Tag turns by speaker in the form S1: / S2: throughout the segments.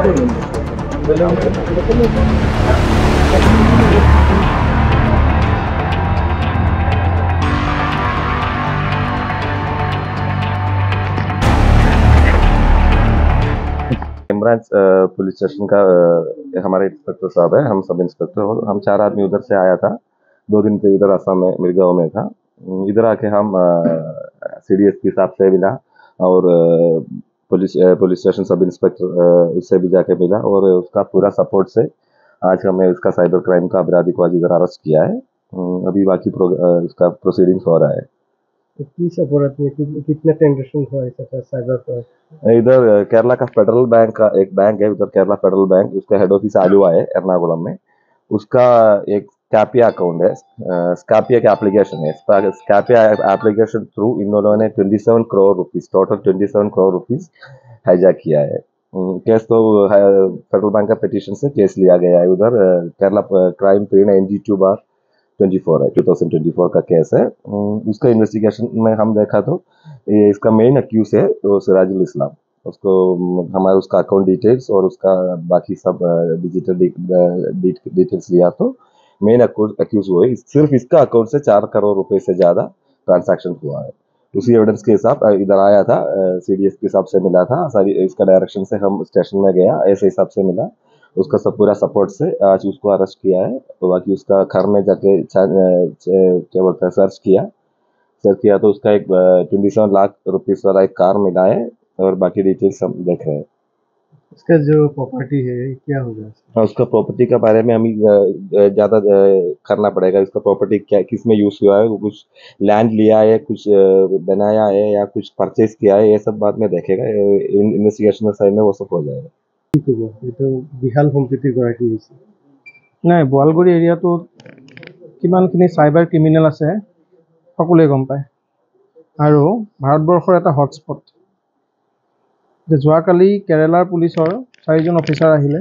S1: Branch police station का हमारे inspector साहब है, हम सब इंस्पेक्टर और हम 4 आदमी उधर से आया था। 2 दिन से इधर असम में मिर्गांव में था। इधर आके हम CDSP साहब से मिला और पुलिस स्टेशन सब इंस्पेक्टर उससे भी जाके मिला और उसका पूरा सपोर्ट से आज हमने उसका साइबर क्राइम का अपराधी को आज इधर अरेस्ट किया है। अभी बाकी उसका प्रोसीडिंग्स हो रहा है।
S2: किस अपराध में कितने ट्रांजेक्शन हुआ है साइबर पर?
S1: इधर केरला का फेडरल बैंक का एक बैंक है, उधर केरला फेडरल बैंक, उसका हेड ऑफिस आलुवा है एर्नाकुलम में। उसका एक स्कैपिया अकाउंट है, स्कैपिया का एप्लीकेशन है। स्कैपिया एप्लीकेशन थ्रू इन लोगों ने 27 crore rupees, total 27 crore rupees hijack किया है। केस तो फेडरल बैंक का पिटीशन से केस लिया गया है। उधर केरला क्राइम 392/24 है, 2024 का केस है। उसका इन्वेस्टिगेशन में हम देखा तो ये इसका मेन अक्यूज है तो सिराजुल इस्लाम। उसको हमारे उसका अकाउंट डिटेल्स और उसका बाकी सब डिजिटल डिटेल्स लिया तो मेन अक्यूज हुए। सिर्फ इसका अकाउंट से 4 करोड़ रुपए से ज्यादा ट्रांजैक्शन हुआ है। उसी एविडेंस के हिसाब इधर आया था, CDSP के हिसाब से मिला था सारी, इसका डायरेक्शन से हम स्टेशन में गया, ऐसे हिसाब से मिला। उसका सब पूरा सपोर्ट से आज उसको अरेस्ट किया है। तो बाकी उसका घर में जाके क्या बोलते हैं सर्च किया तो उसका एक 27 लाख रुपीस वाला एक कार मिला है और बाकी डिटेल्स हम देख रहे हैं।
S2: इसका जो प्रॉपर्टी है क्या होगा?
S1: उसका प्रॉपर्टी के बारे में हमें ज़्यादा करना पड़ेगा। इसका प्रॉपर्टी क्या किस में यूज़ हुआ है, वो कुछ लैंड लिया है, कुछ बनाया है या कुछ परचेज किया है, ये सब बाद में देखेगा। इन्वेस्टिगेशन साइड में वो सब हो जाएगा।
S2: বিশাল সম্প্ৰীতি গৰাকী হৈছে নাই বোৱালগুৰি এৰিয়াটোত কিমানখিনি চাইবাৰ ক্ৰিমিনেল আছে সকলোৱে গম পায় আৰু ভাৰতবৰ্ষৰ এটা হটস্পট। যে যোৱাকালি কেৰেলাৰ পুলিচৰ 4জন অফিচাৰ আহিলে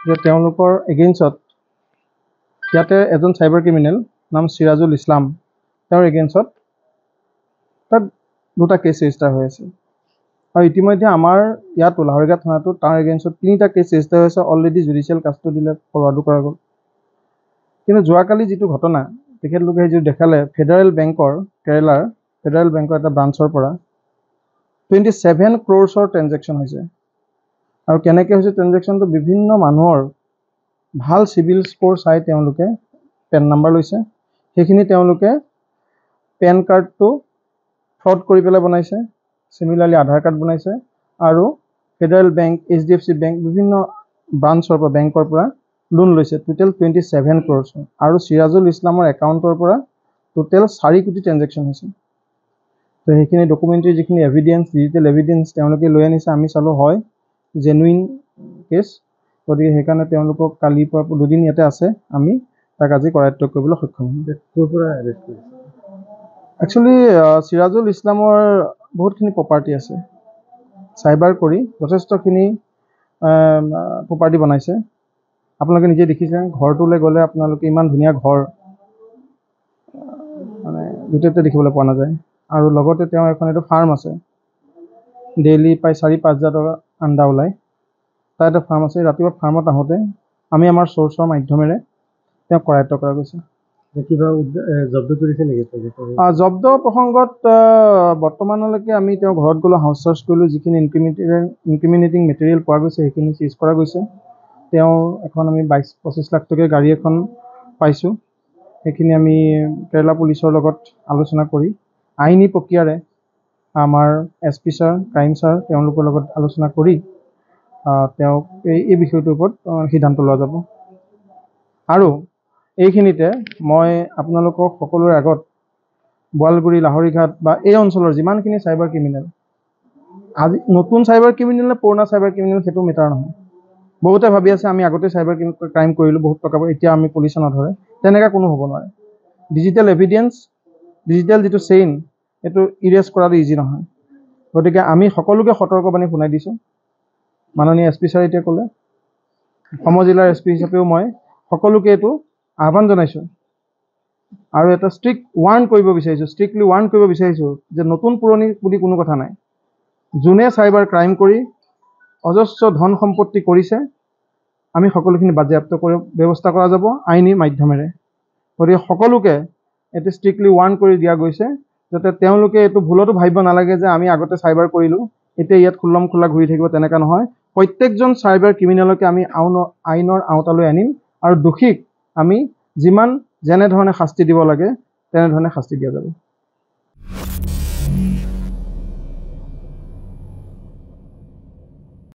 S2: যে তেওঁলোকৰ এগেইনষ্টত ইয়াতে এজন চাইবাৰ ক্ৰিমিনেল নাম সিৰাজুল ইছলাম, তেওঁৰ এগেইনষ্টত তাত 2টা কেছ ৰেজিষ্টাৰ হৈ আছে আৰু ইতিমধ্যে আমাৰ ইয়াতো লাহৰীঘাট থানাটোত তাৰ এগেইনষ্টত 3টা কেছ ৰেজিষ্টাৰ হৈছে। অলৰেডি জুডিচিয়েল কাষ্টডিলৈ ফৰৱাৰ্ডো কৰা গ'ল। কিন্তু যোৱাকালি যিটো ঘটনা তেখেতলোকে যিটো দেখালে, ফেডাৰেল বেংকৰ কেৰেলাৰ ফেডাৰেল বেংকৰ এটা ব্ৰাঞ্চৰ পৰা 27 ক্ৰ'ৰ্ছৰ ট্ৰেনজেকশ্যন হৈছে। আৰু কেনেকৈ হৈছে ট্ৰেনজেকশ্যনটো, বিভিন্ন মানুহৰ ভাল চিভিল স্ক'ৰ চাই তেওঁলোকে পেন নাম্বাৰ লৈছে, সেইখিনি তেওঁলোকে পেন কাৰ্ডটো ফ্ৰড কৰি পেলাই বনাইছে, চিমিলাৰলি আধাৰ কাৰ্ড বনাইছে আৰু ফেডাৰেল বেংক, HDFC বেংক, বিভিন্ন ব্ৰাঞ্চৰ পৰা বেংকৰ পৰা লোন লৈছে। টোটেল 27 ক্ৰ'ৰ্ছ আৰু সিৰাজুল ইছলামৰ একাউণ্টৰ পৰা টোটেল 4 কোটি ট্ৰেনজেকশ্যন হৈছে। তো সেইখিনি ডকুমেণ্টাৰী যিখিনি এভিডেঞ্চ, ডিজিটেল এভিডেঞ্চ তেওঁলোকে লৈ আনিছে, আমি চালোঁ হয় জেনুইন কেছ। গতিকে সেইকাৰণে তেওঁলোকক কালিৰ পৰা 2 দিন ইয়াতে আছে, আমি তাক আজি কৰায়ত্ব কৰিবলৈ সক্ষম হ'ম। ক'ৰ পৰা এৰেষ্ট কৰিছে? একচুৱেলি সিৰাজুল ইছলামৰ বহুতখিনি প্ৰপাৰ্টি আছে, চাইবাৰ কৰি যথেষ্টখিনি প্ৰপাৰ্টি বনাইছে। আপোনালোকে নিজে দেখিছে, ঘৰটোলৈ গ'লে আপোনালোকে ইমান ধুনীয়া ঘৰ মানে য'তে দেখিবলৈ পোৱা নাযায়। আৰু লগতে তেওঁ এখন এইটো ফাৰ্ম আছে, ডেইলি প্ৰায় 4-5 হাজাৰ টকা আণ্ডা ওলায়, তাৰ এটা ফাৰ্ম আছে। ৰাতিপুৱা ফাৰ্মত আহোঁতে আমি আমাৰ চ'ৰ্চৰ মাধ্যমেৰে তেওঁক কৰায়ত্ব কৰা গৈছে। কিবা জব্দ কৰিছে নেকি? জব্দ প্ৰসংগত বৰ্তমানলৈকে আমি তেওঁ ঘৰত গ'লোঁ, হাউচ চাৰ্চ কৰিলোঁ, যিখিনি ইনক্ৰিমিনেটিং মেটেৰিয়েল পোৱা গৈছে সেইখিনি চিজ কৰা গৈছে। তেওঁ এখন আমি 22-25 লাখ টকীয়া গাড়ী এখন পাইছোঁ, সেইখিনি আমি কেৰেলা পুলিচৰ লগত আলোচনা কৰি আইনী প্ৰক্ৰিয়াৰে আমাৰ SP ছাৰ, ক্ৰাইম ছাৰ তেওঁলোকৰ লগত আলোচনা কৰি তেওঁক এই বিষয়টোৰ ওপৰত সিদ্ধান্ত লোৱা যাব। আৰু এইখিনিতে মই আপোনালোকক সকলোৰে আগত বোৱালগুৰি, লাহৰীঘাট বা এই অঞ্চলৰ যিমানখিনি চাইবাৰ ক্ৰিমিনেল, আজি নতুন চাইবাৰ ক্ৰিমিনেল নে পুৰণা চাইবাৰ ক্ৰিমিনেল সেইটো মেটাৰ নহয়। বহুতে ভাবি আছে আমি আগতে চাইবাৰ ক্ৰাইম কৰিলোঁ, বহুত টকা এতিয়া আমি পুলিচে নধৰে, তেনেকৈ কোনো হ'ব নোৱাৰে। ডিজিটেল এভিডেঞ্চ, ডিজিটেল যিটো চেইন, এইটো ইৰেজ কৰাটো ইজি নহয়। গতিকে আমি সকলোকে সতৰ্কবাণী শুনাই দিছোঁ। মাননীয় SP ছাৰে এতিয়া ক'লে, অসম জিলাৰ SP হিচাপেও মই সকলোকে এইটো আহ্বান জনাইছোঁ আৰু এটা ষ্ট্ৰিক্টলি ৱাৰ্ণ কৰিব বিচাৰিছোঁ যে নতুন পুৰণি বুলি কোনো কথা নাই। যোনে চাইবাৰ ক্ৰাইম কৰি অজস্ৰ ধন সম্পত্তি কৰিছে, আমি সকলোখিনি বাজেয়াপ্ত কৰি ব্যৱস্থা কৰা যাব আইনী মাধ্যমেৰে। গতিকে সকলোকে এটি ষ্ট্ৰিক্টলি ৱাৰ্ণ কৰি দিয়া গৈছে যাতে তেওঁলোকে এইটো ভুলতো ভাবিব নালাগে যে আমি আগতে চাইবাৰ কৰিলোঁ, এতিয়া ইয়াত খুল্লম খোলা ঘূৰি থাকিব, তেনেকুৱা নহয়। প্ৰত্যেকজন চাইবাৰ ক্ৰিমিনেলকে আমি আইনৰ আওতালৈ আনিম আৰু দোষীক আমি যেনেধৰণে শাস্তি দিব লাগে তেনেধৰণে শাস্তি দিয়া যাব।